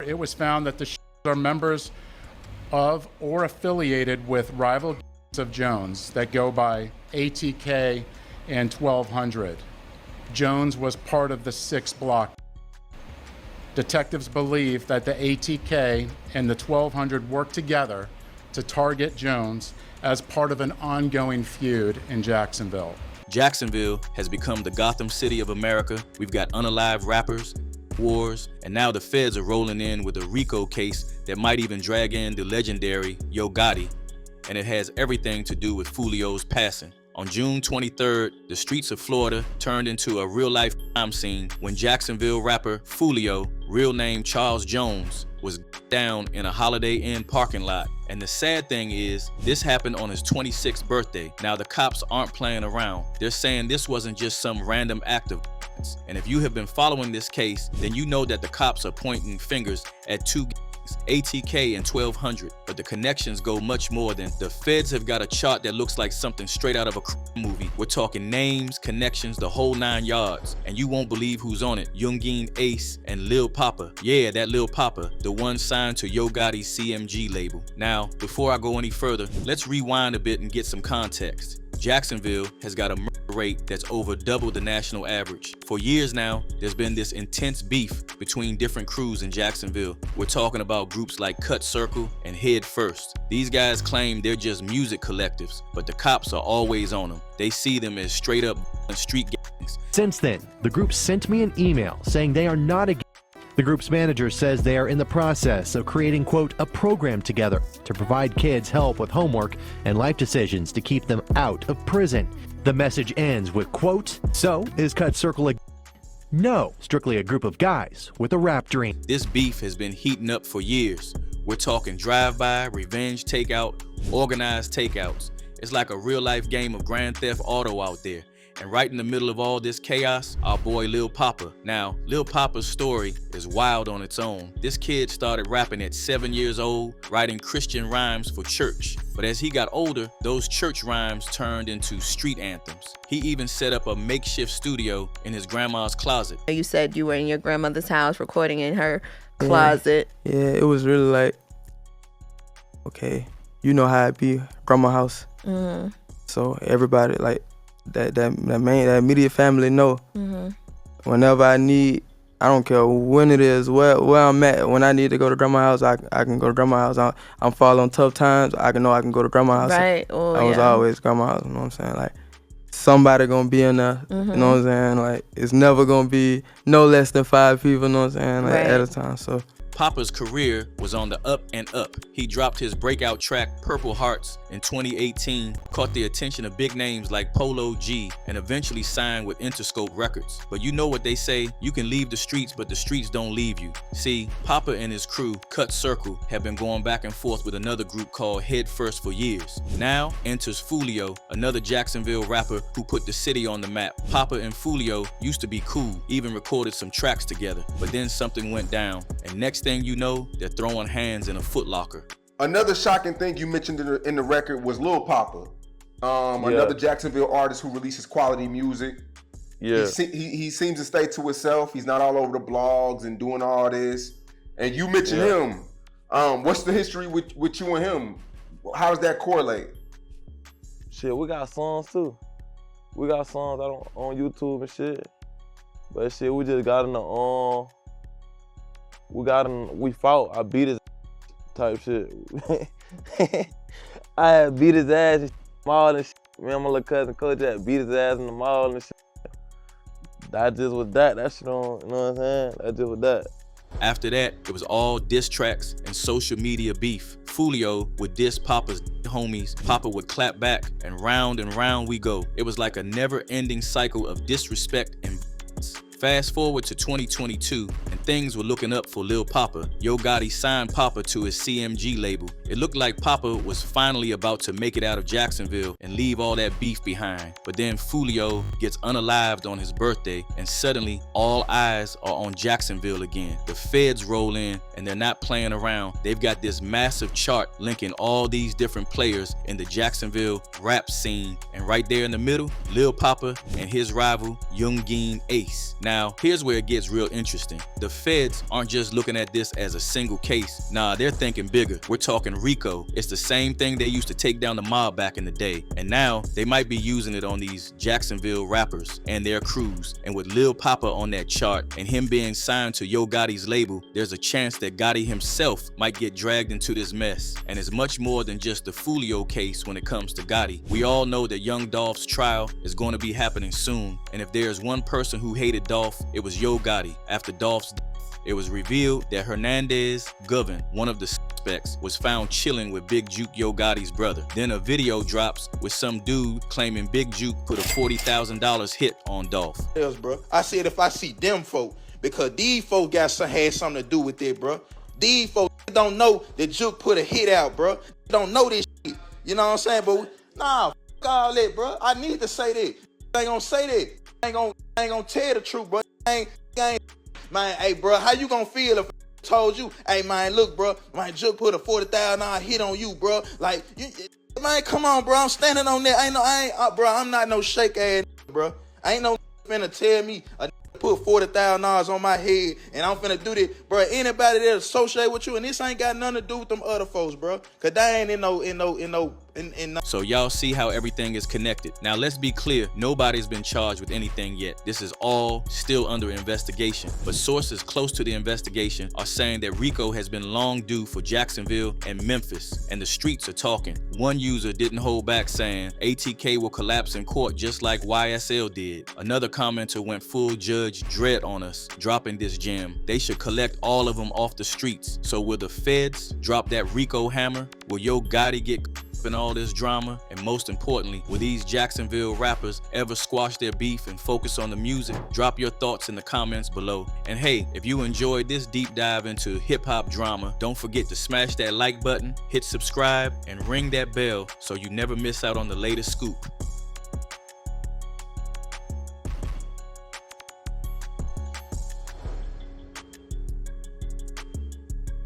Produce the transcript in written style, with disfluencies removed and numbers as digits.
it was found that the are members of or affiliated with rival gangs of Jones that go by ATK and 1200. Jones was part of the 6 block. Detectives believe that the ATK and the 1200 worked together to target Jones as part of an ongoing feud in Jacksonville. Jacksonville has become the Gotham City of America. We've got unalived rappers, wars, and now the feds are rolling in with a RICO case that might even drag in the legendary Yo Gotti, and it has everything to do with Foolio's passing. On June 23rd, the streets of Florida turned into a real-life crime scene when Jacksonville rapper Foolio, real name Charles Jones, was down in a Holiday Inn parking lot. And the sad thing is, this happened on his 26th birthday. Now the cops aren't playing around. They're saying this wasn't just some random act of violence. And if you have been following this case, then you know that the cops are pointing fingers at 2 gangs, ATK and 1200, but the connections go much more than. The feds have got a chart that looks like something straight out of a crime movie. We're talking names, connections, the whole 9 yards, and you won't believe who's on it. Youngeen Ace and Lil Poppa. Yeah, that Lil Poppa, the one signed to Yo Gotti's CMG label. Now, before I go any further, let's rewind a bit and get some context. Jacksonville has got a murder rate that's over double the national average. For years now, there's been this intense beef between different crews in Jacksonville. We're talking about groups like Cut Circle and Head First. These guys claim they're just music collectives, but the cops are always on them. They see them as straight up street gangs. Since then, the group sent me an email saying they are not a gang. The group's manager says they are in the process of creating, quote, a program together to provide kids help with homework and life decisions to keep them out of prison. The message ends with, quote, so is Cut Circle a gang? No, strictly a group of guys with a rap dream. This beef has been heating up for years. We're talking drive-by, revenge takeout, organized takeouts. It's like a real-life game of Grand Theft Auto out there. And right in the middle of all this chaos, our boy Lil Poppa. Now, Lil Poppa's story is wild on its own. This kid started rapping at 7 years old, writing Christian rhymes for church. But as he got older, those church rhymes turned into street anthems. He even set up a makeshift studio in his grandma's closet. You said you were in your grandmother's house recording in her closet. Yeah, it was really like, okay, you know how it be, grandma's house. Mm-hmm. So everybody, like, that immediate family know. Mm-hmm. Whenever I need, I don't care when it is, where I'm at. When I need to go to grandma's house, I can go to grandma's house. I'm following tough times, I can go to grandma's house. Right. Oh, I was always grandma's house, you know what I'm saying? Like, somebody gonna be in there, you know what I'm saying? Like, it's never gonna be no less than 5 people, you know what I'm saying, like, at a time, so. Poppa's career was on the up and up. He dropped his breakout track, Purple Hearts, in 2018, caught the attention of big names like Polo G, and eventually signed with Interscope Records. But you know what they say, you can leave the streets, but the streets don't leave you. See, Poppa and his crew, Cut Circle, have been going back and forth with another group called Head First for years. Now enters Foolio, another Jacksonville rapper who put the city on the map. Poppa and Foolio used to be cool, even recorded some tracks together, but then something went down, and next thing you know, they're throwing hands in a Foot Locker. Another shocking thing you mentioned in the record was Lil Poppa, another Jacksonville artist who releases quality music. Yeah, he seems to stay to himself. He's not all over the blogs and doing all this. And you mentioned him. What's the history with you and him? How does that correlate? Shit, we got songs too. We got songs out on YouTube and shit. But shit, we just got in the we fought, I beat his type shit. I had beat his ass in mall and shit. Me and my little cousin Coach had beat his ass in the mall and shit. That just was that shit on, you know what I'm saying? That just was that. After that, it was all diss tracks and social media beef. Foolio would diss Poppa's homies, Poppa would clap back, and round we go. It was like a never-ending cycle of disrespect and violence. Fast forward to 2022, and things were looking up for Lil Poppa. Yo Gotti signed Poppa to his CMG label. It looked like Poppa was finally about to make it out of Jacksonville and leave all that beef behind. But then Foolio gets unalived on his birthday, and suddenly all eyes are on Jacksonville again. The feds roll in, and they're not playing around. They've got this massive chart linking all these different players in the Jacksonville rap scene. And right there in the middle, Lil Poppa and his rival, Youngeen Ace. Now, here's where it gets real interesting. The feds aren't just looking at this as a single case. Nah, they're thinking bigger. We're talking RICO. It's the same thing they used to take down the mob back in the day. And now they might be using it on these Jacksonville rappers and their crews. And with Lil Poppa on that chart and him being signed to Yo Gotti's label, there's a chance that Gotti himself might get dragged into this mess. And it's much more than just the Foolio case when it comes to Gotti. We all know that young Dolph's trial is going to be happening soon. And if there's one person who hated Dolph, it was Yo Gotti. After Dolph's death, it was revealed that Hernandez Govan, one of the suspects, was found chilling with Big Juke, Yo Gotti's brother. Then a video drops with some dude claiming Big Juke put a $40,000 hit on Dolph. Yes, bro. I said if I see them folk, because these folk had something to do with it, bro. These folk don't know that Juke put a hit out, bro. They don't know this shit. You know what I'm saying? But nah, fuck all that, bro. I need to say that. I ain't gonna say that. I ain't gonna tell the truth, bro. Man, hey, bro, how you gonna feel if I told you, hey, man, look, bro, my Juke put a $40,000 hit on you, bro? Like, man, come on, bro, I'm standing on that. Bro, I'm not no shake ass, bro. I ain't no finna tell me a put $40,000 on my head and I'm finna do this, bro. Anybody that associate with you, and this ain't got nothing to do with them other folks, bro, cause they ain't in no. So y'all see how everything is connected. Now let's be clear, nobody's been charged with anything yet. This is all still under investigation, but sources close to the investigation are saying that RICO has been long due for Jacksonville and Memphis, and the streets are talking. One user didn't hold back, saying ATK will collapse in court just like YSL did. Another commenter went full Judge Dredd on us, dropping this gem. They should collect all of them off the streets. So will the feds drop that RICO hammer? Will Yo Gotti get in all this drama? And most importantly, will these Jacksonville rappers ever squash their beef and focus on the music? Drop your thoughts in the comments below. And hey, if you enjoyed this deep dive into hip-hop drama, don't forget to smash that like button, hit subscribe, and ring that bell so you never miss out on the latest scoop.